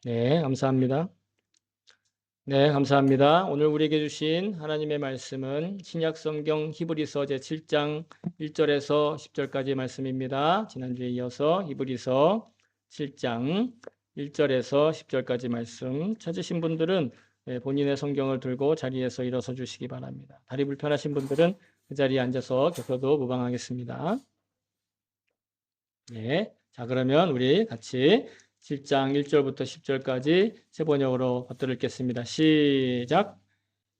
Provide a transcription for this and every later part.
네, 감사합니다. 네, 감사합니다. 오늘 우리에게 주신 하나님의 말씀은 신약 성경 히브리서 제7장 1절에서 10절까지 말씀입니다. 지난주에 이어서 히브리서 7장 1절에서 10절까지 말씀 찾으신 분들은 본인의 성경을 들고 자리에서 일어서 주시기 바랍니다. 다리 불편하신 분들은 그 자리에 앉아서 계셔도 무방하겠습니다. 네, 자 그러면 우리 같이 7장 1절부터 10절까지 세 번역으로 받들어 읽겠습니다. 시작.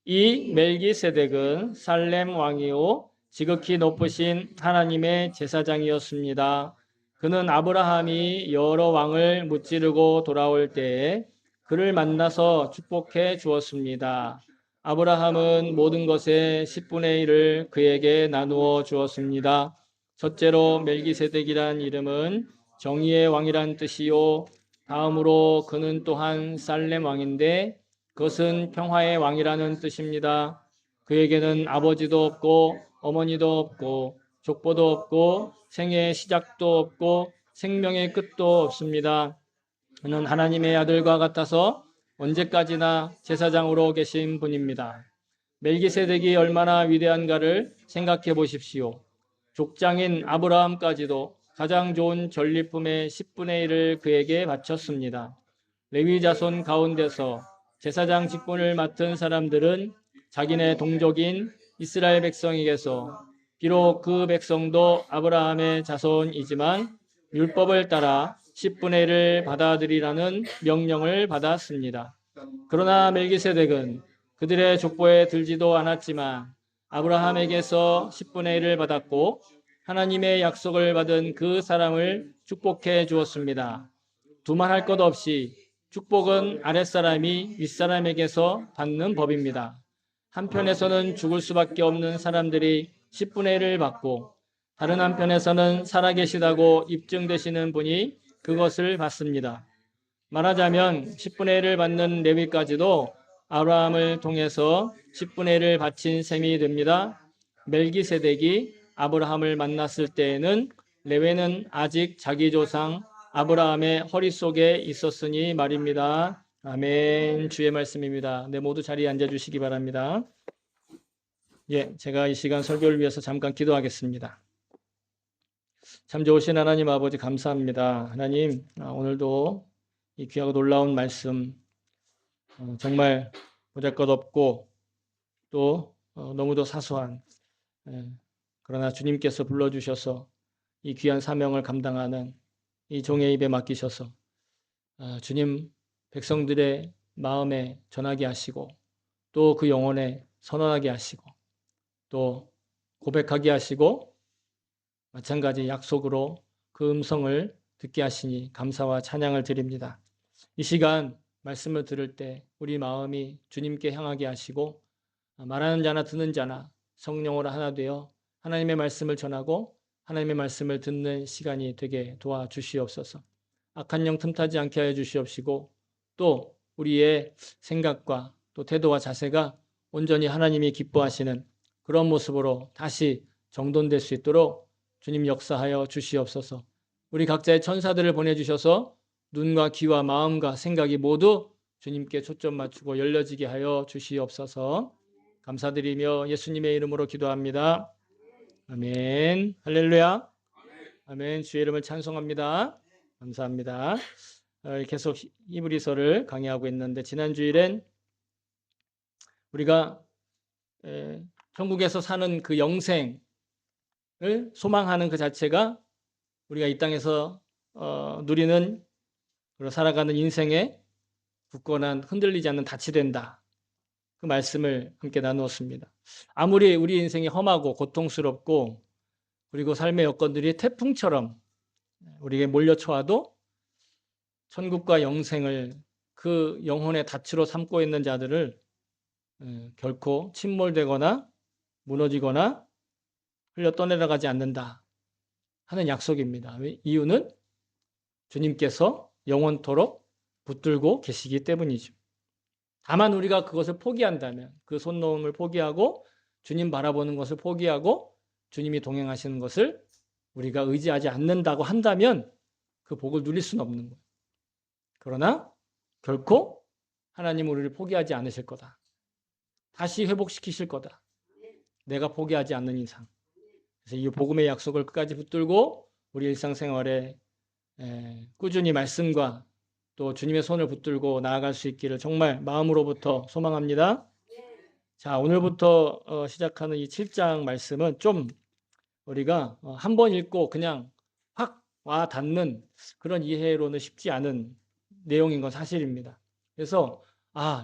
이 멜기세덱은 살렘 왕이요 지극히 높으신 하나님의 제사장이었습니다. 그는 아브라함이 여러 왕을 무찌르고 돌아올 때에 그를 만나서 축복해 주었습니다. 아브라함은 모든 것의 10분의 1을 그에게 나누어 주었습니다. 첫째로 멜기세덱이란 이름은 정의의 왕이란 뜻이요. 다음으로 그는 또한 살렘 왕인데 그것은 평화의 왕이라는 뜻입니다. 그에게는 아버지도 없고 어머니도 없고 족보도 없고 생애의 시작도 없고 생명의 끝도 없습니다. 그는 하나님의 아들과 같아서 언제까지나 제사장으로 계신 분입니다. 멜기세덱이 얼마나 위대한가를 생각해 보십시오. 족장인 아브라함까지도 가장 좋은 전리품의 10분의 1을 그에게 바쳤습니다. 레위 자손 가운데서 제사장 직분을 맡은 사람들은 자기네 동족인 이스라엘 백성에게서 비록 그 백성도 아브라함의 자손이지만 율법을 따라 10분의 1을 받아들이라는 명령을 받았습니다. 그러나 멜기세덱은 그들의 족보에 들지도 않았지만 아브라함에게서 10분의 1을 받았고 하나님의 약속을 받은 그 사람을 축복해 주었습니다. 두말할 것 없이 축복은 아랫사람이 윗사람에게서 받는 법입니다. 한편에서는 죽을 수밖에 없는 사람들이 10분의 1을 받고 다른 한편에서는 살아계시다고 입증되시는 분이 그것을 받습니다. 말하자면 10분의 1을 받는 레위까지도 아브라함을 통해서 10분의 1을 바친 셈이 됩니다. 멜기세덱이 아브라함을 만났을 때에는 레위는 아직 자기 조상 아브라함의 허리 속에 있었으니 말입니다. 아멘. 주의 말씀입니다. 네, 모두 자리에 앉아주시기 바랍니다. 예, 제가 이 시간 설교를 위해서 잠깐 기도하겠습니다. 참 좋으신 하나님 아버지 감사합니다. 하나님, 오늘도 이 귀하고 놀라운 말씀 정말 보잘것없고 또 너무도 사소한 그러나 주님께서 불러주셔서 이 귀한 사명을 감당하는 이 종의 입에 맡기셔서 주님 백성들의 마음에 전하게 하시고 또 그 영혼에 선언하게 하시고 또 고백하게 하시고 마찬가지 약속으로 그 음성을 듣게 하시니 감사와 찬양을 드립니다. 이 시간 말씀을 들을 때 우리 마음이 주님께 향하게 하시고 말하는 자나 듣는 자나 성령으로 하나 되어 하나님의 말씀을 전하고 하나님의 말씀을 듣는 시간이 되게 도와주시옵소서. 악한 영 틈타지 않게 하여 주시옵시고 또 우리의 생각과 또 태도와 자세가 온전히 하나님이 기뻐하시는 그런 모습으로 다시 정돈될 수 있도록 주님 역사하여 주시옵소서. 우리 각자의 천사들을 보내주셔서 눈과 귀와 마음과 생각이 모두 주님께 초점 맞추고 열려지게 하여 주시옵소서. 감사드리며 예수님의 이름으로 기도합니다. 아멘. 할렐루야. 아멘. 주의 이름을 찬송합니다. 감사합니다. 계속 히브리서를 강의하고 있는데 지난 주일엔 우리가 천국에서 사는 그 영생을 소망하는 그 자체가 우리가 이 땅에서 누리는 그리고 살아가는 인생의 굳건한 흔들리지 않는 닻이 된다. 그 말씀을 함께 나누었습니다. 아무리 우리 인생이 험하고 고통스럽고 그리고 삶의 여건들이 태풍처럼 우리에게 몰려쳐와도 천국과 영생을 그 영혼의 닻으로 삼고 있는 자들을 결코 침몰되거나 무너지거나 흘려 떠내려가지 않는다 하는 약속입니다. 이유는 주님께서 영원토록 붙들고 계시기 때문이죠. 다만 우리가 그것을 포기한다면 그 손놓음을 포기하고 주님 바라보는 것을 포기하고 주님이 동행하시는 것을 우리가 의지하지 않는다고 한다면 그 복을 누릴 수는 없는 거예요. 그러나 결코 하나님은 우리를 포기하지 않으실 거다. 다시 회복시키실 거다. 내가 포기하지 않는 이상. 그래서 이 복음의 약속을 끝까지 붙들고 우리 일상생활에 꾸준히 말씀과 또 주님의 손을 붙들고 나아갈 수 있기를 정말 마음으로부터 소망합니다. 자, 오늘부터 시작하는 이 7장 말씀은 좀 우리가 한 번 읽고 그냥 확 와 닿는 그런 이해로는 쉽지 않은 내용인 건 사실입니다. 그래서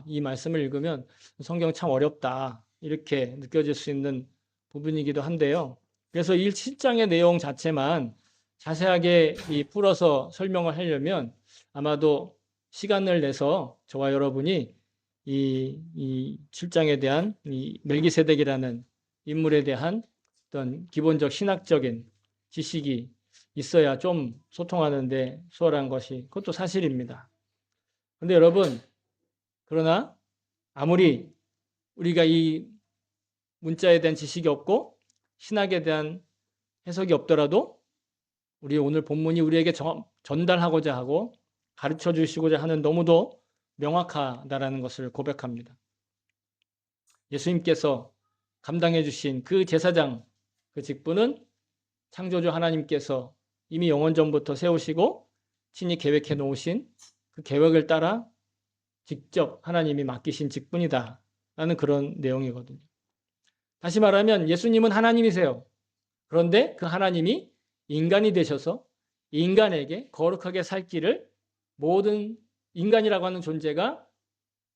이 말씀을 읽으면 성경 참 어렵다 이렇게 느껴질 수 있는 부분이기도 한데요. 그래서 이 7장의 내용 자체만 자세하게 풀어서 설명을 하려면 아마도 시간을 내서 저와 여러분이 이 7장에 대한 이 멜기세덱이라는 인물에 대한 어떤 기본적 신학적인 지식이 있어야 좀 소통하는데 수월한 것이 그것도 사실입니다. 그런데 여러분, 그러나 아무리 우리가 이 문자에 대한 지식이 없고 신학에 대한 해석이 없더라도 우리 오늘 본문이 우리에게 전달하고자 하고 가르쳐 주시고자 하는 너무도 명확하다라는 것을 고백합니다. 예수님께서 감당해 주신 그 제사장 그 직분은 창조주 하나님께서 이미 영원 전부터 세우시고 친히 계획해 놓으신 그 계획을 따라 직접 하나님이 맡기신 직분이다 라는 그런 내용이거든요. 다시 말하면 예수님은 하나님이세요. 그런데 그 하나님이 인간이 되셔서 인간에게 거룩하게 살 길을 모든 인간이라고 하는 존재가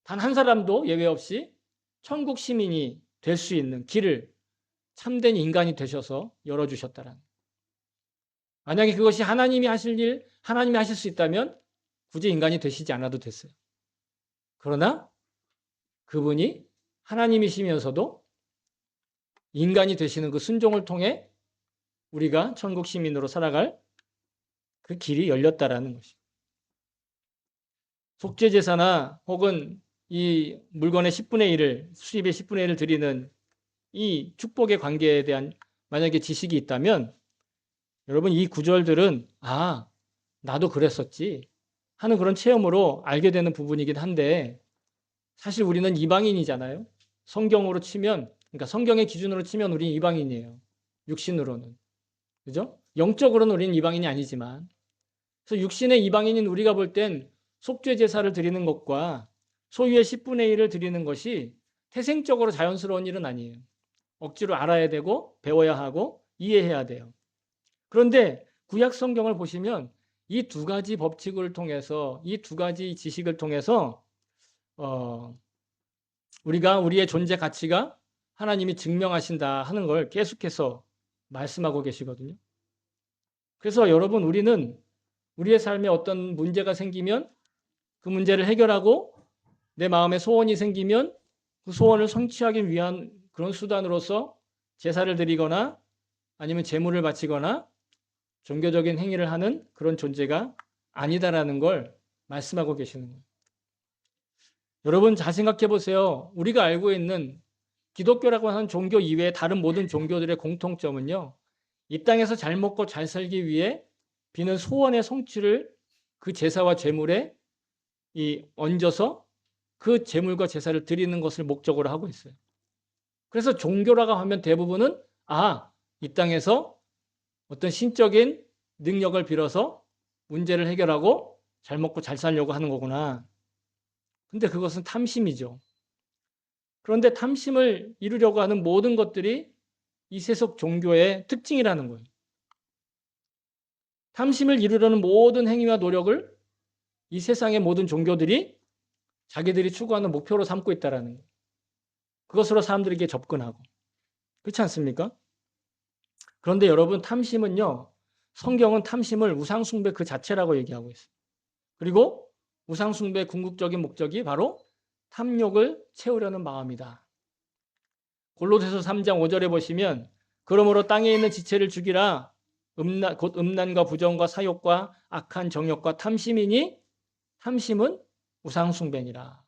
단 한 사람도 예외 없이 천국 시민이 될 수 있는 길을 참된 인간이 되셔서 열어주셨다라는. 만약에 그것이 하나님이 하실 일, 하나님이 하실 수 있다면 굳이 인간이 되시지 않아도 됐어요. 그러나 그분이 하나님이시면서도 인간이 되시는 그 순종을 통해 우리가 천국 시민으로 살아갈 그 길이 열렸다라는 것입니다. 속죄제사나 혹은 이 물건의 10분의 1을, 수입의 10분의 1을 드리는 이 축복의 관계에 대한 만약에 지식이 있다면 여러분 이 구절들은 나도 그랬었지 하는 그런 체험으로 알게 되는 부분이긴 한데 사실 우리는 이방인이잖아요. 성경으로 치면, 그러니까 성경의 기준으로 치면 우리는 이방인이에요. 육신으로는. 그죠? 영적으로는 우리는 이방인이 아니지만. 그래서 육신의 이방인인 우리가 볼 땐 속죄 제사를 드리는 것과 소유의 10분의 1을 드리는 것이 태생적으로 자연스러운 일은 아니에요. 억지로 알아야 되고 배워야 하고 이해해야 돼요. 그런데 구약 성경을 보시면 이 두 가지 법칙을 통해서 이 두 가지 지식을 통해서 우리가 우리의 존재 가치가 하나님이 증명하신다 하는 걸 계속해서 말씀하고 계시거든요. 그래서 여러분 우리는 우리의 삶에 어떤 문제가 생기면 그 문제를 해결하고 내 마음에 소원이 생기면 그 소원을 성취하기 위한 그런 수단으로서 제사를 드리거나 아니면 제물을 바치거나 종교적인 행위를 하는 그런 존재가 아니다라는 걸 말씀하고 계시는 거예요. 여러분 잘 생각해 보세요. 우리가 알고 있는 기독교라고 하는 종교 이외의 다른 모든 종교들의 공통점은요. 이 땅에서 잘 먹고 잘 살기 위해 비는 소원의 성취를 그 제사와 제물에 얹어서 그 제물과 제사를 드리는 것을 목적으로 하고 있어요. 그래서 종교라고 하면 대부분은 이 땅에서 어떤 신적인 능력을 빌어서 문제를 해결하고 잘 먹고 잘 살려고 하는 거구나. 근데 그것은 탐심이죠. 그런데 탐심을 이루려고 하는 모든 것들이 이 세속 종교의 특징이라는 거예요. 탐심을 이루려는 모든 행위와 노력을 이 세상의 모든 종교들이 자기들이 추구하는 목표로 삼고 있다는 거예요. 그것으로 사람들에게 접근하고. 그렇지 않습니까? 그런데 여러분 탐심은요. 성경은 탐심을 우상숭배 그 자체라고 얘기하고 있어요. 그리고 우상숭배의 궁극적인 목적이 바로 탐욕을 채우려는 마음이다. 골로새서 3장 5절에 보시면 그러므로 땅에 있는 지체를 죽이라 곧 음란과 부정과 사욕과 악한 정욕과 탐심이니 탐심은 우상숭배니라.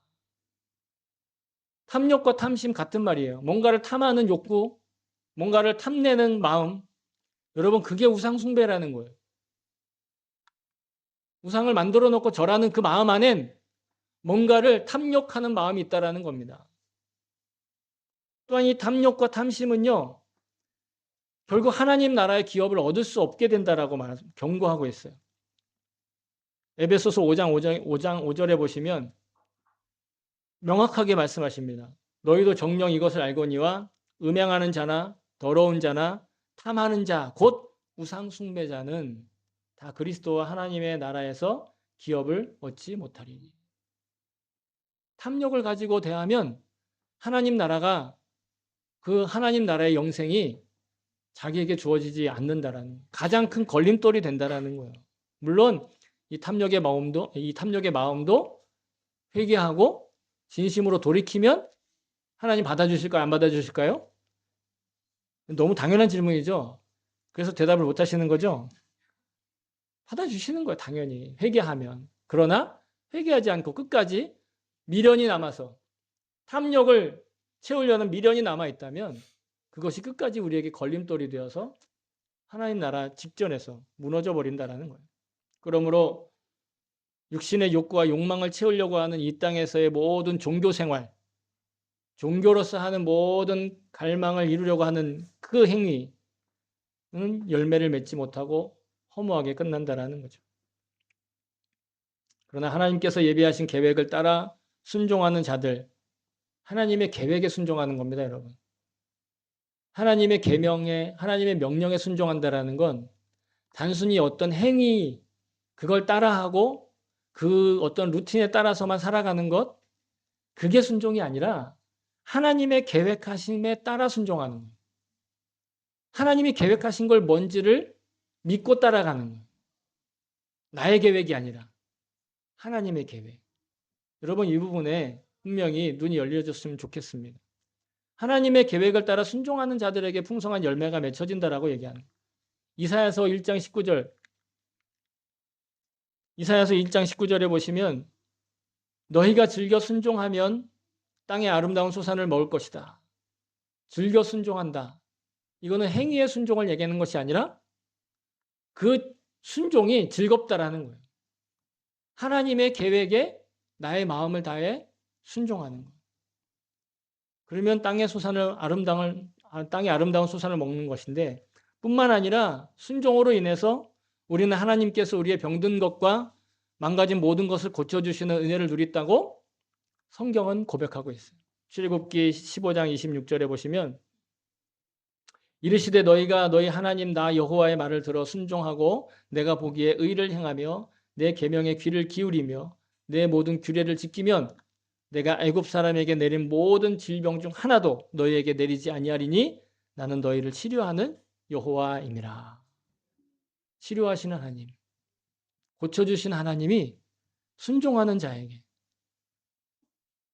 탐욕과 탐심 같은 말이에요. 뭔가를 탐하는 욕구, 뭔가를 탐내는 마음. 여러분 그게 우상숭배라는 거예요. 우상을 만들어 놓고 절하는 그 마음 안엔 뭔가를 탐욕하는 마음이 있다라는 겁니다. 또한 이 탐욕과 탐심은요, 결국 하나님 나라의 기업을 얻을 수 없게 된다라고 경고하고 있어요. 에베소서 5장 5절에 보시면 명확하게 말씀하십니다. 너희도 정녕 이것을 알거니와 음행하는 자나 더러운 자나 탐하는 자, 곧 우상 숭배자는 다 그리스도와 하나님의 나라에서 기업을 얻지 못하리니. 탐욕을 가지고 대하면 하나님 나라가 그 하나님 나라의 영생이 자기에게 주어지지 않는다라는 가장 큰 걸림돌이 된다라는 거예요. 물론 이 탐욕의 마음도 회개하고 진심으로 돌이키면 하나님 받아주실까요? 안 받아주실까요? 너무 당연한 질문이죠. 그래서 대답을 못 하시는 거죠. 받아주시는 거예요. 당연히 회개하면. 그러나 회개하지 않고 끝까지 미련이 남아서 탐욕을 채우려는 미련이 남아있다면 그것이 끝까지 우리에게 걸림돌이 되어서 하나님 나라 직전에서 무너져 버린다는 거예요. 그러므로 육신의 욕구와 욕망을 채우려고 하는 이 땅에서의 모든 종교 생활, 종교로서 하는 모든 갈망을 이루려고 하는 그 행위는 열매를 맺지 못하고 허무하게 끝난다는 거죠. 그러나 하나님께서 예비하신 계획을 따라 순종하는 자들, 하나님의 계획에 순종하는 겁니다, 여러분. 하나님의 계명에, 하나님의 명령에 순종한다라는 건 단순히 어떤 행위, 그걸 따라하고 그 어떤 루틴에 따라서만 살아가는 것, 그게 순종이 아니라 하나님의 계획하심에 따라 순종하는 거예요. 하나님이 계획하신 걸 뭔지를 믿고 따라가는 거예요. 나의 계획이 아니라 하나님의 계획. 여러분 이 부분에 분명히 눈이 열려졌으면 좋겠습니다. 하나님의 계획을 따라 순종하는 자들에게 풍성한 열매가 맺혀진다라고 얘기하는 거예요. 이사야서 1장 19절. 이사야서 1장 19절에 보시면 너희가 즐겨 순종하면 땅의 아름다운 소산을 먹을 것이다. 즐겨 순종한다. 이거는 행위의 순종을 얘기하는 것이 아니라 그 순종이 즐겁다라는 거예요. 하나님의 계획에 나의 마음을 다해 순종하는 거예요. 그러면 땅의 아름다운 소산을 먹는 것인데 뿐만 아니라 순종으로 인해서 우리는 하나님께서 우리의 병든 것과 망가진 모든 것을 고쳐주시는 은혜를 누렸다고 성경은 고백하고 있어요. 출애굽기 15장 26절에 보시면 이르시되 너희가 너희 하나님 나 여호와의 말을 들어 순종하고 내가 보기에 의를 행하며 내 계명에 귀를 기울이며 내 모든 규례를 지키면 내가 애굽 사람에게 내린 모든 질병 중 하나도 너희에게 내리지 아니하리니 나는 너희를 치료하는 여호와임이라. 치료하시는 하나님, 고쳐주신 하나님이 순종하는 자에게,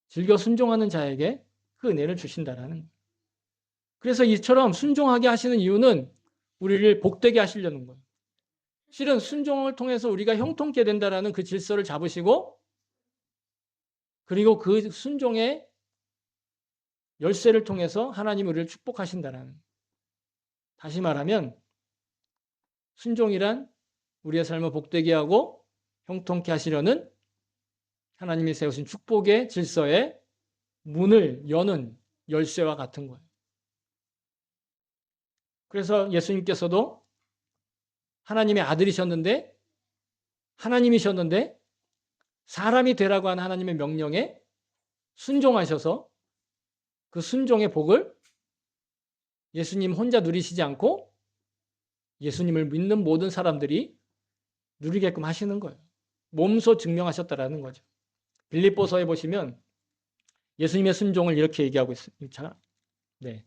즐겨 순종하는 자에게 그 은혜를 주신다라는 거예요. 그래서 이처럼 순종하게 하시는 이유는 우리를 복되게 하시려는 거예요. 실은 순종을 통해서 우리가 형통케 된다라는 그 질서를 잡으시고 그리고 그 순종의 열쇠를 통해서 하나님이 우리를 축복하신다라는. 다시 말하면 순종이란 우리의 삶을 복되게 하고 형통케 하시려는 하나님이 세우신 축복의 질서의 문을 여는 열쇠와 같은 거예요. 그래서 예수님께서도 하나님의 아들이셨는데 하나님이셨는데 사람이 되라고 하는 하나님의 명령에 순종하셔서 그 순종의 복을 예수님 혼자 누리시지 않고 예수님을 믿는 모든 사람들이 누리게끔 하시는 거예요. 몸소 증명하셨다라는 거죠. 빌립보서에 보시면 예수님의 순종을 이렇게 얘기하고 있습니다. 네.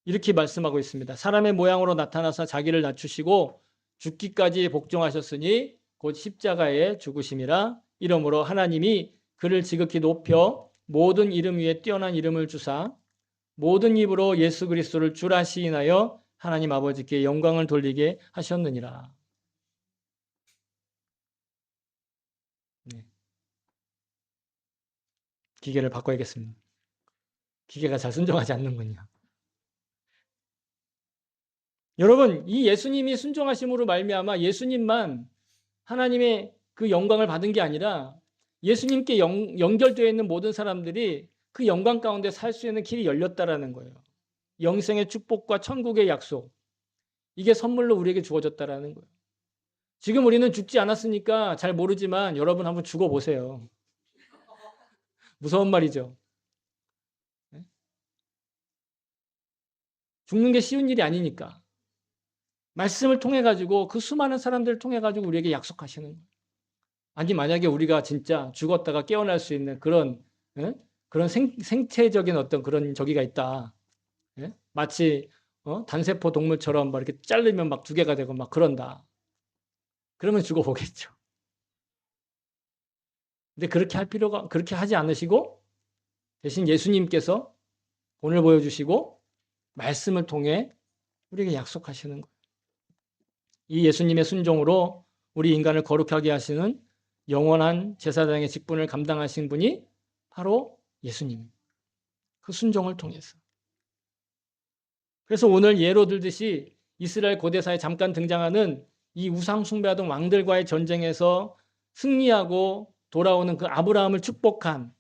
이렇게 말씀하고 있습니다. 사람의 모양으로 나타나서 자기를 낮추시고 죽기까지 복종하셨으니 곧 십자가에 죽으심이라. 이러므로 하나님이 그를 지극히 높여 모든 이름 위에 뛰어난 이름을 주사 모든 입으로 예수 그리스도를 주라 시인하여 하나님 아버지께 영광을 돌리게 하셨느니라. 네. 기계를 바꿔야겠습니다. 기계가 잘 순종하지 않는군요. 여러분, 이 예수님이 순종하심으로 말미암아 예수님만 하나님의 그 영광을 받은 게 아니라 예수님께 연결되어 있는 모든 사람들이 그 영광 가운데 살 수 있는 길이 열렸다라는 거예요. 영생의 축복과 천국의 약속. 이게 선물로 우리에게 주어졌다라는 거예요. 지금 우리는 죽지 않았으니까 잘 모르지만 여러분 한번 죽어보세요. 무서운 말이죠. 죽는 게 쉬운 일이 아니니까. 말씀을 통해 가지고 그 수많은 사람들을 통해 가지고 우리에게 약속하시는 거예요. 아니 만약에 우리가 진짜 죽었다가 깨어날 수 있는 그런 그런 생체적인 어떤 그런 저기가 있다. 마치 단세포 동물처럼 막 이렇게 자르면 막 두 개가 되고 막 그런다. 그러면 죽어보겠죠. 근데 그렇게 하지 않으시고 대신 예수님께서 본을 보여주시고 말씀을 통해 우리에게 약속하시는 거예요. 이 예수님의 순종으로 우리 인간을 거룩하게 하시는 영원한 제사장의 직분을 감당하신 분이 바로 예수님. 그 순종을 통해서. 그래서 오늘 예로 들듯이 이스라엘 고대사에 잠깐 등장하는 이 우상 숭배하던 왕들과의 전쟁에서 승리하고 돌아오는 그 아브라함을 축복한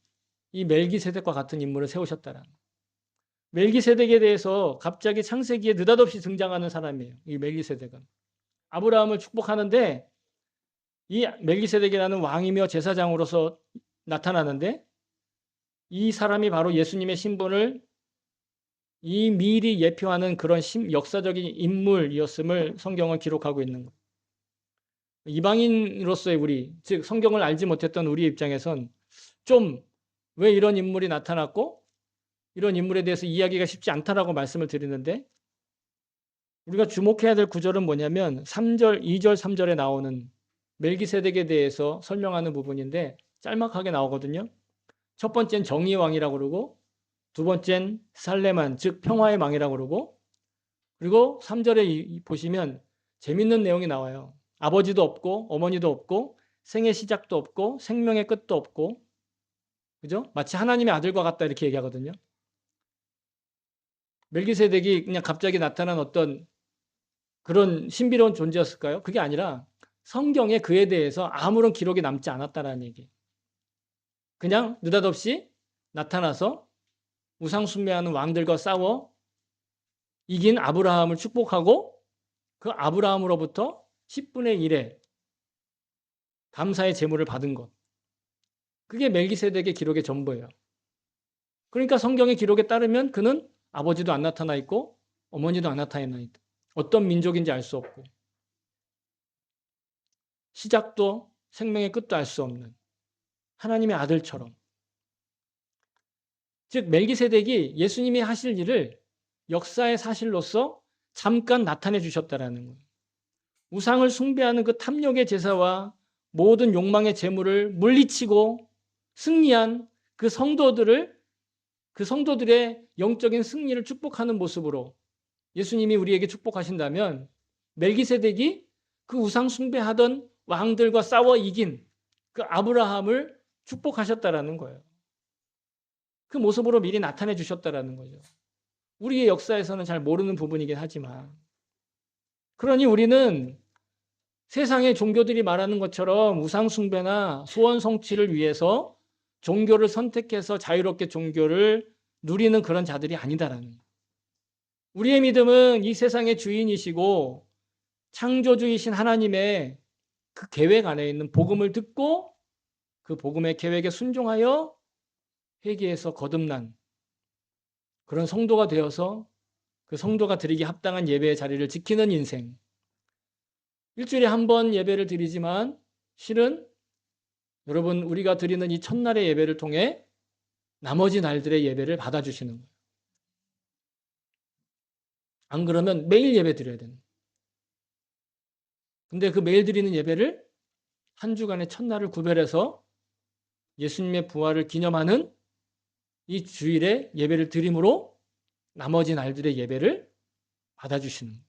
이 멜기세덱과 같은 인물을 세우셨다라는 거예요. 멜기세덱에 대해서 갑자기 창세기에 느닷없이 등장하는 사람이에요. 이 멜기세덱은. 아브라함을 축복하는데 이 멜기세덱이라는 왕이며 제사장으로서 나타나는데 이 사람이 바로 예수님의 신분을 이 미리 예표하는 그런 역사적인 인물이었음을 성경은 기록하고 있는 거예요. 이방인으로서의 우리, 즉 성경을 알지 못했던 우리 입장에선 좀 왜 이런 인물이 나타났고 이런 인물에 대해서 이야기가 쉽지 않다라고 말씀을 드리는데 우리가 주목해야 될 구절은 뭐냐면 3절, 2절, 3절에 나오는 멜기세덱에 대해서 설명하는 부분인데 짤막하게 나오거든요. 첫 번째는 정의의 왕이라고 그러고 두 번째는 살레만, 즉 평화의 왕이라고 그러고 그리고 3절에 보시면 재밌는 내용이 나와요. 아버지도 없고 어머니도 없고 생의 시작도 없고 생명의 끝도 없고 그죠? 마치 하나님의 아들과 같다 이렇게 얘기하거든요. 멜기세덱이 그냥 갑자기 나타난 어떤 그런 신비로운 존재였을까요? 그게 아니라 성경에 그에 대해서 아무런 기록이 남지 않았다는 얘기예요. 그냥 느닷없이 나타나서 우상 숭배하는 왕들과 싸워 이긴 아브라함을 축복하고 그 아브라함으로부터 10분의 1의 감사의 제물을 받은 것. 그게 멜기세덱의 기록의 전부예요. 그러니까 성경의 기록에 따르면 그는 아버지도 안 나타나 있고 어머니도 안 나타나 있다. 어떤 민족인지 알 수 없고 시작도 생명의 끝도 알 수 없는 하나님의 아들처럼. 즉 멜기세덱이 예수님이 하실 일을 역사의 사실로서 잠깐 나타내 주셨다라는 거예요. 우상을 숭배하는 그 탐욕의 제사와 모든 욕망의 제물을 물리치고 승리한 그 성도들의 영적인 승리를 축복하는 모습으로 예수님이 우리에게 축복하신다면 멜기세덱이 그 우상 숭배하던 왕들과 싸워 이긴 그 아브라함을 축복하셨다라는 거예요. 그 모습으로 미리 나타내 주셨다라는 거죠. 우리의 역사에서는 잘 모르는 부분이긴 하지만 그러니 우리는 세상의 종교들이 말하는 것처럼 우상 숭배나 소원 성취를 위해서 종교를 선택해서 자유롭게 종교를 누리는 그런 자들이 아니다라는 거예요. 우리의 믿음은 이 세상의 주인이시고 창조주이신 하나님의 그 계획 안에 있는 복음을 듣고 그 복음의 계획에 순종하여 회개에서 거듭난 그런 성도가 되어서 그 성도가 드리기 합당한 예배의 자리를 지키는 인생. 일주일에 한 번 예배를 드리지만 실은 여러분 우리가 드리는 이 첫날의 예배를 통해 나머지 날들의 예배를 받아주시는 거예요. 안 그러면 매일 예배 드려야 되는 거예요. 근데 그 매일 드리는 예배를 한 주간의 첫날을 구별해서 예수님의 부활을 기념하는 이 주일에 예배를 드림으로 나머지 날들의 예배를 받아주시는 거예요.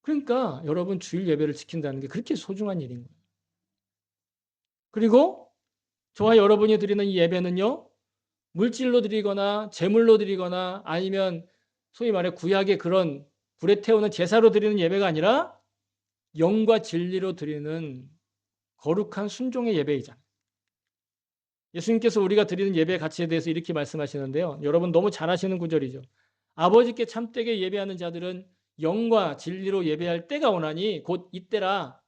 그러니까 여러분 주일 예배를 지킨다는 게 그렇게 소중한 일인 거예요. 그리고 저와 여러분이 드리는 이 예배는요. 물질로 드리거나 제물로 드리거나 아니면 소위 말해 구약의 그런 불에 태우는 제사로 드리는 예배가 아니라 영과 진리로 드리는 거룩한 순종의 예배이잖아요. 예수님께서 우리가 드리는 예배 가치에 대해서 이렇게 말씀하시는데요. 여러분 너무 잘 아시는 구절이죠. 아버지께 참되게 예배하는 자들은 영과 진리로 예배할 때가 오나니 곧 이때라.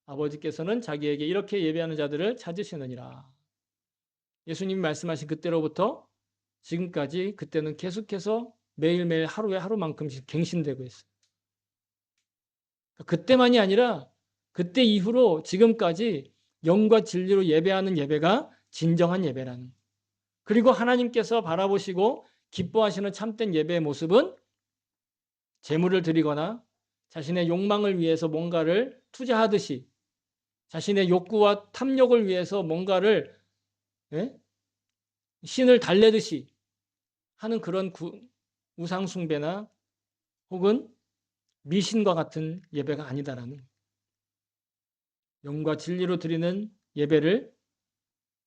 아버지께서는 자기에게 이렇게 예배하는 자들을 찾으시느니라. 예수님이 말씀하신 그때로부터 지금까지 그때는 계속해서 매일매일 하루에 하루만큼씩 갱신되고 있어요. 그때만이 아니라 그때 이후로 지금까지 영과 진리로 예배하는 예배가 진정한 예배라는. 그리고 하나님께서 바라보시고 기뻐하시는 참된 예배의 모습은 제물을 드리거나 자신의 욕망을 위해서 뭔가를 투자하듯이 자신의 욕구와 탐욕을 위해서 뭔가를 신을 달래듯이 하는 그런 우상 숭배나 혹은 미신과 같은 예배가 아니다라는, 영과 진리로 드리는 예배를,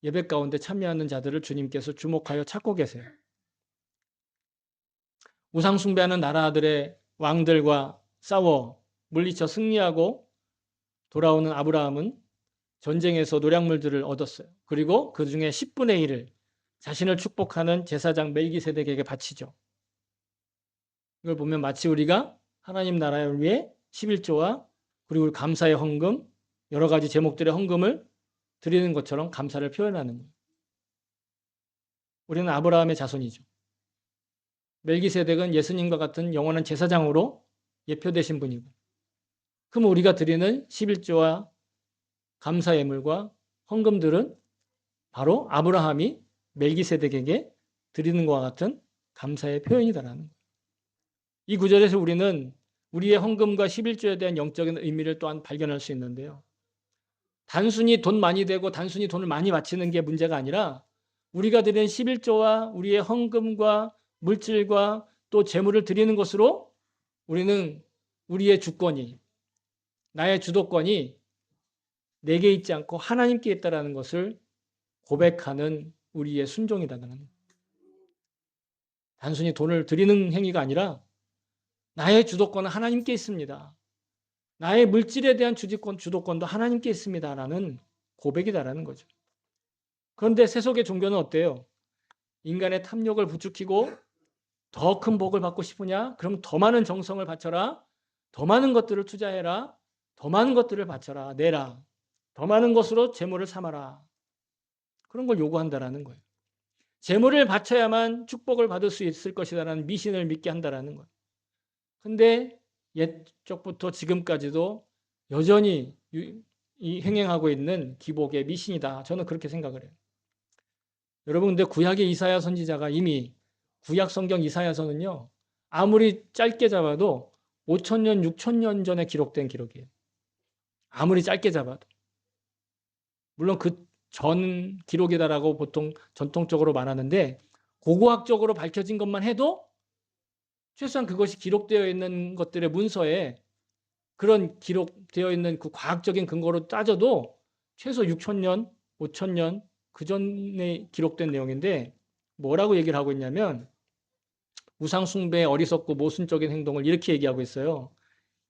예배 가운데 참여하는 자들을 주님께서 주목하여 찾고 계세요. 우상 숭배하는 나라들의 왕들과 싸워 물리쳐 승리하고 돌아오는 아브라함은 전쟁에서 노략물들을 얻었어요. 그리고 그 중에 10분의 1을 자신을 축복하는 제사장 멜기세덱에게 바치죠. 이걸 보면 마치 우리가 하나님 나라를 위해 11조와 그리고 감사의 헌금, 여러 가지 제목들의 헌금을 드리는 것처럼 감사를 표현하는 거예요. 우리는 아브라함의 자손이죠. 멜기세덱은 예수님과 같은 영원한 제사장으로 예표되신 분이고, 그럼 우리가 드리는 11조와 감사 예물과 헌금들은 바로 아브라함이 멜기세덱에게 드리는 것과 같은 감사의 표현이다라는 거예요. 이 구절에서 우리는 우리의 헌금과 11조에 대한 영적인 의미를 또한 발견할 수 있는데요. 단순히 돈 많이 되고 단순히 돈을 많이 바치는 게 문제가 아니라 우리가 드리는 11조와 우리의 헌금과 물질과 또 재물을 드리는 것으로 우리는 우리의 주권이, 나의 주도권이 내게 있지 않고 하나님께 있다는 것을 고백하는 우리의 순종이다는, 단순히 돈을 드리는 행위가 아니라 나의 주도권은 하나님께 있습니다. 나의 물질에 대한 주도권도 하나님께 있습니다라는 고백이다라는 거죠. 그런데 세속의 종교는 어때요? 인간의 탐욕을 부추기고 더 큰 복을 받고 싶으냐? 그럼 더 많은 정성을 바쳐라. 더 많은 것들을 투자해라. 더 많은 것들을 바쳐라. 내라. 더 많은 것으로 재물을 삼아라. 그런 걸 요구한다라는 거예요. 재물을 바쳐야만 축복을 받을 수 있을 것이다라는 미신을 믿게 한다라는 거예요. 근데 옛적부터 지금까지도 여전히 행행하고 있는 기복의 미신이다. 저는 그렇게 생각을 해요. 여러분, 근데 구약의 이사야 선지자가 이미 구약 성경 이사야서는요, 아무리 짧게 잡아도 5,000년, 6,000년 전에 기록된 기록이에요. 아무리 짧게 잡아도. 물론 그 전 기록이다라고 보통 전통적으로 말하는데, 고고학적으로 밝혀진 것만 해도 최소한 그것이 기록되어 있는 것들의 문서에 그런 기록되어 있는 그 과학적인 근거로 따져도 최소 6,000년, 5,000년 그 전에 기록된 내용인데, 뭐라고 얘기를 하고 있냐면 우상 숭배의 어리석고 모순적인 행동을 이렇게 얘기하고 있어요.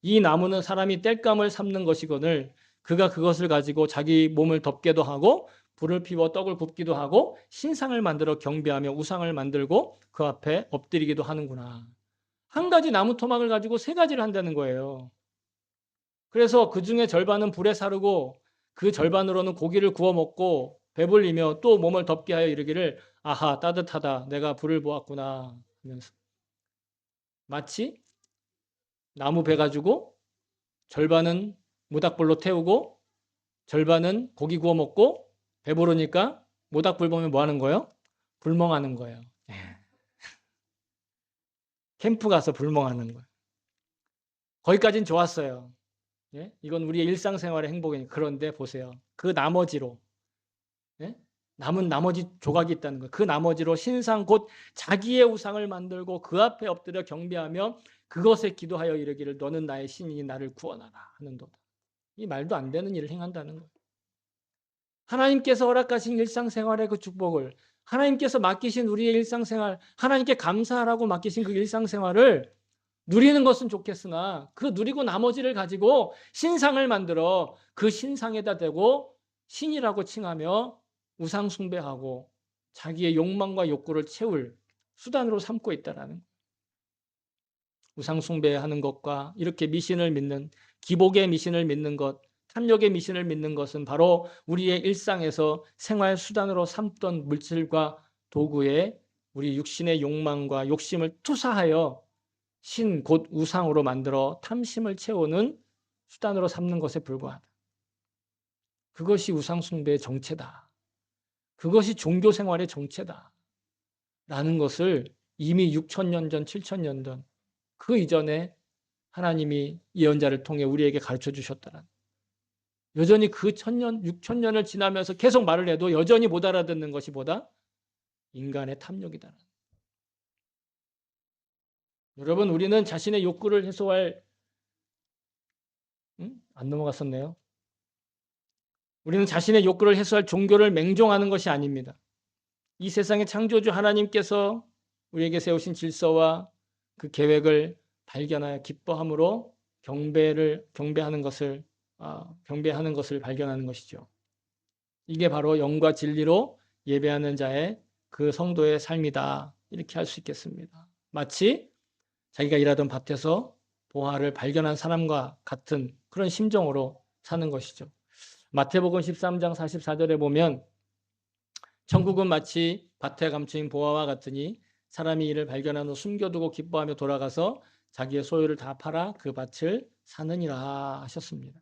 이 나무는 사람이 땔감을 삶는 것이거늘 그가 그것을 가지고 자기 몸을 덮게도 하고 불을 피워 떡을 굽기도 하고 신상을 만들어 경배하며 우상을 만들고 그 앞에 엎드리기도 하는구나. 한 가지 나무 토막을 가지고 세 가지를 한다는 거예요. 그래서 그 중에 절반은 불에 사르고 그 절반으로는 고기를 구워 먹고 배불리며 또 몸을 덮게 하여 이르기를 아하 따뜻하다 내가 불을 보았구나 하면서, 마치 나무 배 가지고 절반은 모닥불로 태우고 절반은 고기 구워 먹고 배부르니까 모닥불 보면 뭐 하는 거예요? 불멍하는 거예요. 캠프 가서 불멍하는 거예요. 거기까지는 좋았어요. 예? 이건 우리의 일상생활의 행복이니까. 그런데 보세요. 그 나머지로, 예? 남은 나머지 조각이 있다는 거예요. 그 나머지로 신상 곧 자기의 우상을 만들고 그 앞에 엎드려 경배하며 그것에 기도하여 이르기를 너는 나의 신이니 나를 구원하라 하는도다. 이 말도 안 되는 일을 행한다는 거예요. 하나님께서 허락하신 일상생활의 그 축복을, 하나님께서 맡기신 우리의 일상생활, 하나님께 감사하라고 맡기신 그 일상생활을 누리는 것은 좋겠으나 그 누리고 나머지를 가지고 신상을 만들어 그 신상에다 대고 신이라고 칭하며 우상 숭배하고 자기의 욕망과 욕구를 채울 수단으로 삼고 있다라는 거예요. 우상 숭배하는 것과 이렇게 미신을 믿는, 기복의 미신을 믿는 것, 탐욕의 미신을 믿는 것은 바로 우리의 일상에서 생활 수단으로 삼던 물질과 도구에 우리 육신의 욕망과 욕심을 투사하여 신 곧 우상으로 만들어 탐심을 채우는 수단으로 삼는 것에 불과하다. 그것이 우상 숭배의 정체다. 그것이 종교 생활의 정체다. 라는 것을 이미 6,000년 전, 7,000년 전 그 이전에 하나님이 예언자를 통해 우리에게 가르쳐 주셨다는, 여전히 그 1,000년, 6,000년을 지나면서 계속 말을 해도 여전히 못 알아듣는 것이 뭐다? 인간의 탐욕이다. 여러분, 우리는 자신의 욕구를 해소할, 안 넘어갔었네요. 우리는 자신의 욕구를 해소할 종교를 맹종하는 것이 아닙니다. 이 세상의 창조주 하나님께서 우리에게 세우신 질서와 그 계획을 발견하여 기뻐함으로 경배하는 것을 발견하는 것이죠. 이게 바로 영과 진리로 예배하는 자의 그 성도의 삶이다. 이렇게 할 수 있겠습니다. 마치 자기가 일하던 밭에서 보화를 발견한 사람과 같은 그런 심정으로 사는 것이죠. 마태복음 13장 44절에 보면 천국은 마치 밭에 감추인 보화와 같으니 사람이 이를 발견한 후 숨겨두고 기뻐하며 돌아가서 자기의 소유를 다 팔아 그 밭을 사느니라 하셨습니다.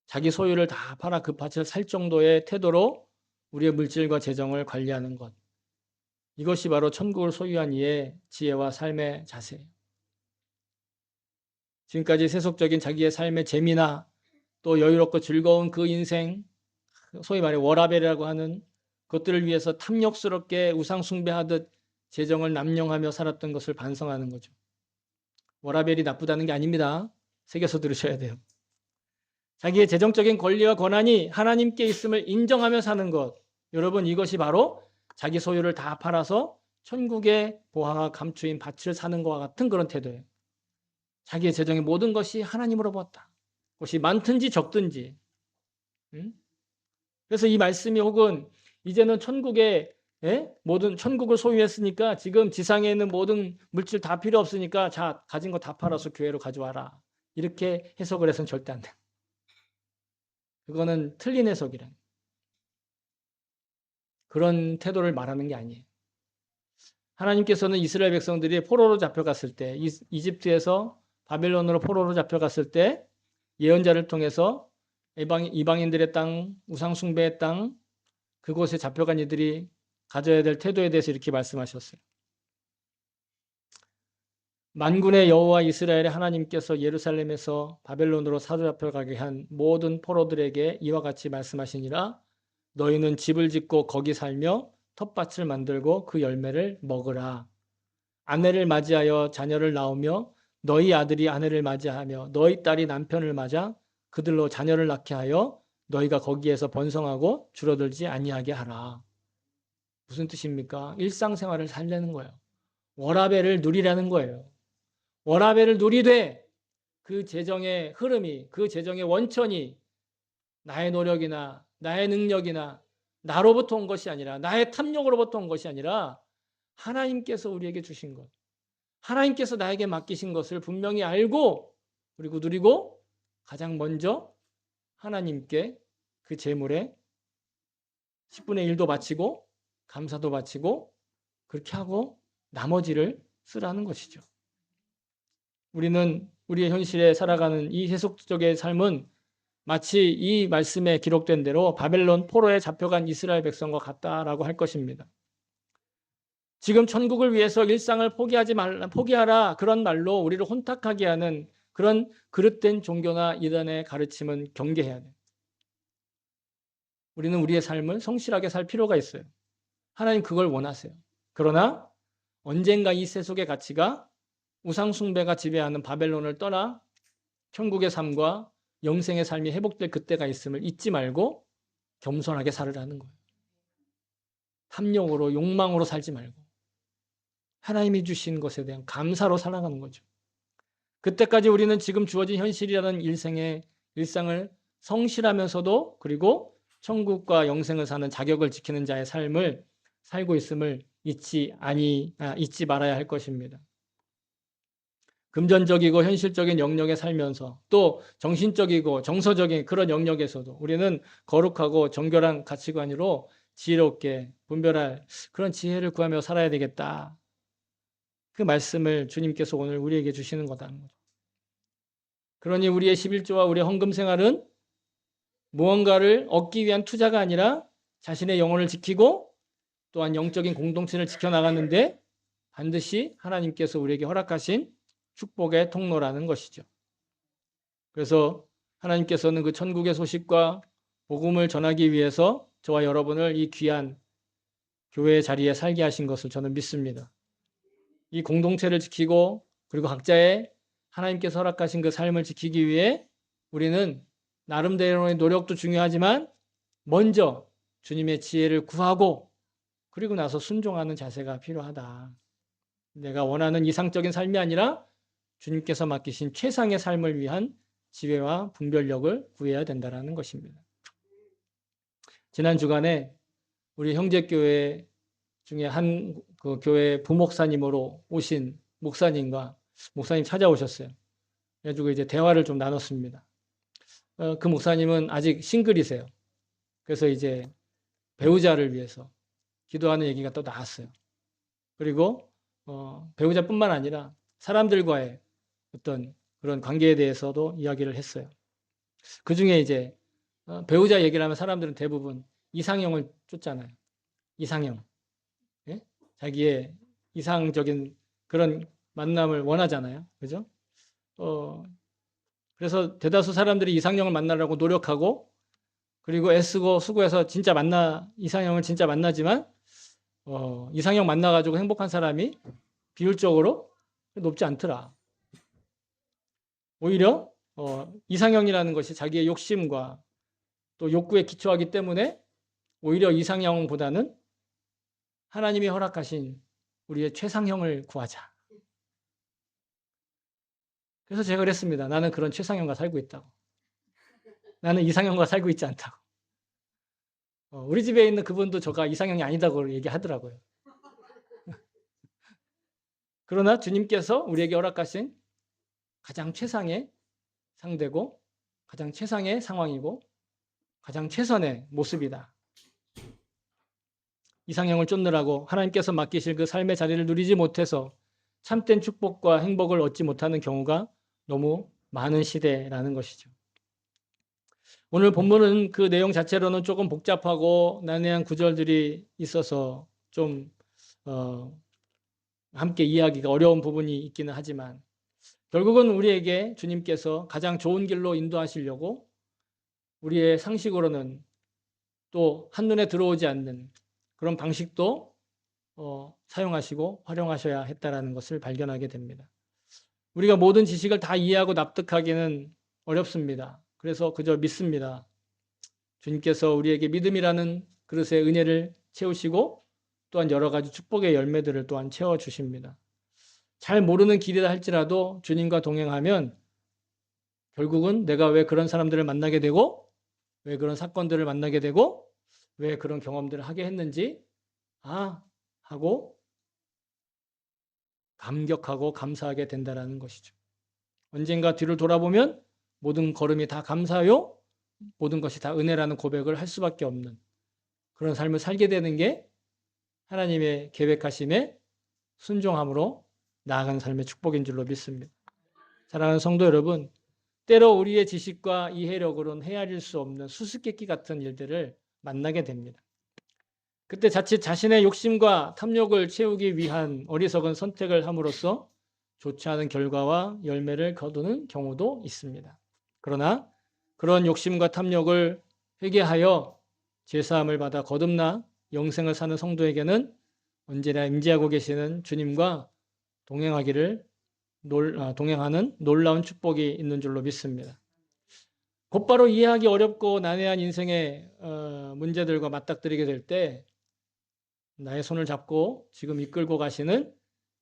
자기 소유를 다 팔아 그 밭을 살 정도의 태도로 우리의 물질과 재정을 관리하는 것. 이것이 바로 천국을 소유한 이의 지혜와 삶의 자세예요. 지금까지 세속적인 자기의 삶의 재미나 또 여유롭고 즐거운 그 인생, 소위 말해 워라벨이라고 하는 것들을 위해서 탐욕스럽게 우상 숭배하듯 재정을 남용하며 살았던 것을 반성하는 거죠. 워라벨이 나쁘다는 게 아닙니다. 새겨서 들으셔야 돼요. 자기의 재정적인 권리와 권한이 하나님께 있음을 인정하며 사는 것. 여러분, 이것이 바로 자기 소유를 다 팔아서 천국의 보화가 감추인 밭을 사는 것과 같은 그런 태도예요. 자기의 재정의 모든 것이 하나님으로부터, 그것이 많든지 적든지. 그래서 이 말씀이 혹은 이제는 모든 천국을 소유했으니까 지금 지상에 있는 모든 물질 다 필요 없으니까 자, 가진 거 다 팔아서 교회로 가져와라. 이렇게 해석을 해서는 절대 안 돼. 그거는 틀린 해석이란. 그런 태도를 말하는 게 아니에요. 하나님께서는 이스라엘 백성들이 포로로 잡혀갔을 때, 이집트에서 바벨론으로 포로로 잡혀갔을 때 예언자를 통해서 이방인들의 땅, 우상 숭배의 땅, 그곳에 잡혀간 이들이 가져야 될 태도에 대해서 이렇게 말씀하셨어요. 만군의 여호와 이스라엘의 하나님께서 예루살렘에서 바벨론으로 사로잡혀가게 한 모든 포로들에게 이와 같이 말씀하시니라. 너희는 집을 짓고 거기 살며 텃밭을 만들고 그 열매를 먹으라. 아내를 맞이하여 자녀를 낳으며 너희 아들이 아내를 맞이하며 너희 딸이 남편을 맞아 그들로 자녀를 낳게 하여 너희가 거기에서 번성하고 줄어들지 아니하게 하라. 무슨 뜻입니까? 일상생활을 살려는 거예요. 워라벨을 누리라는 거예요. 워라벨을 누리되 그 재정의 흐름이, 그 재정의 원천이 나의 노력이나 나의 능력이나 나로부터 온 것이 아니라, 나의 탐욕으로부터 온 것이 아니라 하나님께서 우리에게 주신 것, 하나님께서 나에게 맡기신 것을 분명히 알고 그리고 누리고 가장 먼저 하나님께 그 재물에 10분의 1도 바치고 감사도 바치고 그렇게 하고 나머지를 쓰라는 것이죠. 우리는 우리의 현실에 살아가는 이 세속적의 삶은 마치 이 말씀에 기록된 대로 바벨론 포로에 잡혀간 이스라엘 백성과 같다라고 할 것입니다. 지금 천국을 위해서 일상을 포기하라 그런 말로 우리를 혼탁하게 하는 그런 그릇된 종교나 이단의 가르침은 경계해야 돼요. 우리는 우리의 삶을 성실하게 살 필요가 있어요. 하나님 그걸 원하세요. 그러나 언젠가 이 세속의 가치가 우상 숭배가 지배하는 바벨론을 떠나 천국의 삶과 영생의 삶이 회복될 그때가 있음을 잊지 말고 겸손하게 살으라는 거예요. 탐욕으로 욕망으로 살지 말고 하나님이 주신 것에 대한 감사로 살아가는 거죠. 그때까지 우리는 지금 주어진 현실이라는 일상을 성실하면서도 그리고 천국과 영생을 사는 자격을 지키는 자의 삶을 살고 있음을 잊지 말아야 할 것입니다. 금전적이고 현실적인 영역에 살면서 또 정신적이고 정서적인 그런 영역에서도 우리는 거룩하고 정결한 가치관으로 지혜롭게 분별할 그런 지혜를 구하며 살아야 되겠다. 그 말씀을 주님께서 오늘 우리에게 주시는 거다는 거죠. 그러니 우리의 11조와 우리의 헌금 생활은 무언가를 얻기 위한 투자가 아니라 자신의 영혼을 지키고 또한 영적인 공동체를 지켜나가는데 반드시 하나님께서 우리에게 허락하신 축복의 통로라는 것이죠. 그래서 하나님께서는 그 천국의 소식과 복음을 전하기 위해서 저와 여러분을 이 귀한 교회의 자리에 살게 하신 것을 저는 믿습니다. 이 공동체를 지키고 그리고 각자의 하나님께서 허락하신 그 삶을 지키기 위해 우리는 나름대로의 노력도 중요하지만 먼저 주님의 지혜를 구하고 그리고 나서 순종하는 자세가 필요하다. 내가 원하는 이상적인 삶이 아니라 주님께서 맡기신 최상의 삶을 위한 지혜와 분별력을 구해야 된다는 것입니다. 지난 주간에 우리 형제교회 중에 한 그 교회 부목사님으로 오신 목사님 찾아오셨어요. 그래가지고 이제 대화를 좀 나눴습니다. 그 목사님은 아직 싱글이세요. 그래서 이제 배우자를 위해서 기도하는 얘기가 또 나왔어요. 그리고 배우자뿐만 아니라 사람들과의 어떤 그런 관계에 대해서도 이야기를 했어요. 그 중에 이제 배우자 얘기를 하면 사람들은 대부분 이상형을 쫓잖아요. 이상형. 예? 자기의 이상적인 그런 만남을 원하잖아요. 그죠? 그래서 대다수 사람들이 이상형을 만나려고 노력하고 그리고 애쓰고 수고해서 진짜 이상형을 진짜 만나지만 이상형 만나가지고 행복한 사람이 비율적으로 높지 않더라. 오히려 이상형이라는 것이 자기의 욕심과 또 욕구에 기초하기 때문에 오히려 이상형보다는 하나님이 허락하신 우리의 최상형을 구하자. 그래서 제가 그랬습니다. 나는 그런 최상형과 살고 있다고. 나는 이상형과 살고 있지 않다고. 우리 집에 있는 그분도 저가 이상형이 아니다고 얘기하더라고요. 그러나 주님께서 우리에게 허락하신 가장 최상의 상대고 가장 최상의 상황이고 가장 최선의 모습이다. 이상형을 쫓느라고 하나님께서 맡기실 그 삶의 자리를 누리지 못해서 참된 축복과 행복을 얻지 못하는 경우가 너무 많은 시대라는 것이죠. 오늘 본문은 그 내용 자체로는 조금 복잡하고 난해한 구절들이 있어서 좀 함께 이해하기가 어려운 부분이 있기는 하지만 결국은 우리에게 주님께서 가장 좋은 길로 인도하시려고 우리의 상식으로는 또 한눈에 들어오지 않는 그런 방식도 사용하시고 활용하셔야 했다라는 것을 발견하게 됩니다. 우리가 모든 지식을 다 이해하고 납득하기는 어렵습니다. 그래서 그저 믿습니다. 주님께서 우리에게 믿음이라는 그릇의 은혜를 채우시고 또한 여러 가지 축복의 열매들을 또한 채워주십니다. 잘 모르는 길이라 할지라도 주님과 동행하면 결국은 내가 왜 그런 사람들을 만나게 되고 왜 그런 사건들을 만나게 되고 왜 그런 경험들을 하게 했는지 하고 감격하고 감사하게 된다는 것이죠. 언젠가 뒤를 돌아보면 모든 걸음이 다 감사요, 모든 것이 다 은혜라는 고백을 할 수밖에 없는 그런 삶을 살게 되는 게 하나님의 계획하심에 순종함으로 나아가는 삶의 축복인 줄로 믿습니다. 사랑하는 성도 여러분, 때로 우리의 지식과 이해력으로는 헤아릴 수 없는 수수께끼 같은 일들을 만나게 됩니다. 그때 자칫 자신의 욕심과 탐욕을 채우기 위한 어리석은 선택을 함으로써 좋지 않은 결과와 열매를 거두는 경우도 있습니다. 그러나 그런 욕심과 탐욕을 회개하여 제사함을 받아 거듭나 영생을 사는 성도에게는 언제나 임재하고 계시는 주님과 동행하는 놀라운 축복이 있는 줄로 믿습니다. 곧바로 이해하기 어렵고 난해한 인생의 문제들과 맞닥뜨리게 될 때 나의 손을 잡고 지금 이끌고 가시는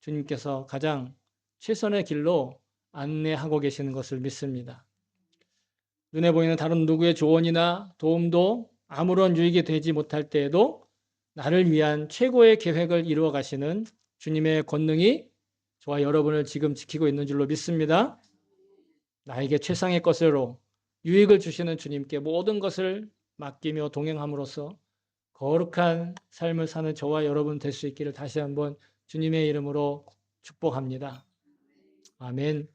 주님께서 가장 최선의 길로 안내하고 계시는 것을 믿습니다. 눈에 보이는 다른 누구의 조언이나 도움도 아무런 유익이 되지 못할 때에도 나를 위한 최고의 계획을 이루어 가시는 주님의 권능이 저와 여러분을 지금 지키고 있는 줄로 믿습니다. 나에게 최상의 것으로 유익을 주시는 주님께 모든 것을 맡기며 동행함으로써 거룩한 삶을 사는 저와 여러분 될 수 있기를 다시 한번 주님의 이름으로 축복합니다. 아멘.